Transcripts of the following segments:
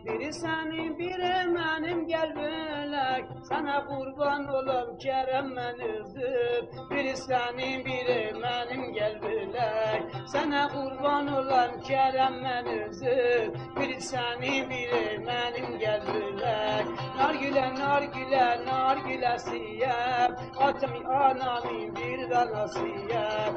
biri senin biri benim gel bölek. Sana kurban olam Kerem ben üzüm. Biri senin biri benim gel bölek. Sana kurban olam Kerem ben üzüm. Biri senin biri benim gel bölek. Nargile nargile nargile siyem. Atami anami bir danasiyem.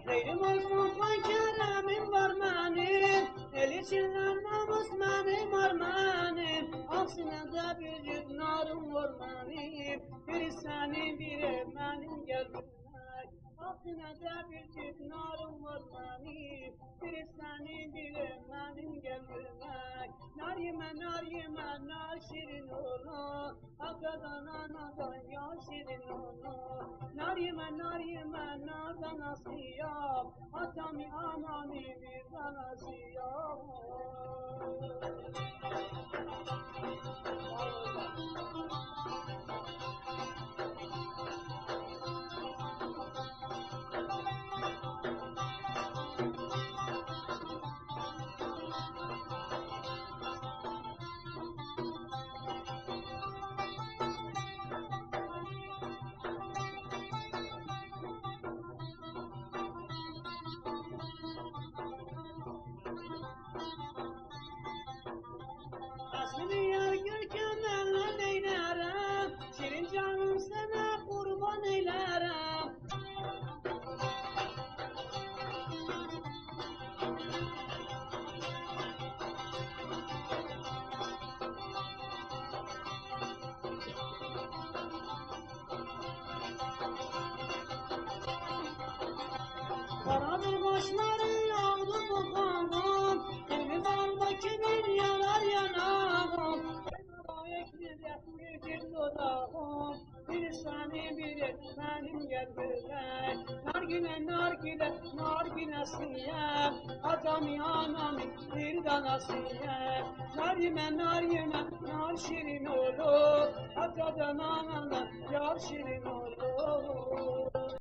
Leylim olsun vay Kerem'im var benim. El içinden namus benim var benim. Aksine de bir narım var benim. Biri senin biri benim gel bölek. Aksine de bir narım var benim. Biri senin biri benim gel bölek. Nar yeme nar şirin olur. Akadan anadan ya şirin olur. Nar yeme nardan asiyam. Atami anami birden asiyam. Aslını yer görkemlerle neylerem. Şirin canım sana kurban eylerem. Karadır başları yağdı bu kanım. Elimi daldaki bir yanar yanağım. Bir dudağım. Biri seni biri benim gel bölek. Nargile nargile nargile siyem. Adamı anamı bir danasiyem. Nar yeme nar şirin olur. Atadan anana yar şirin olur.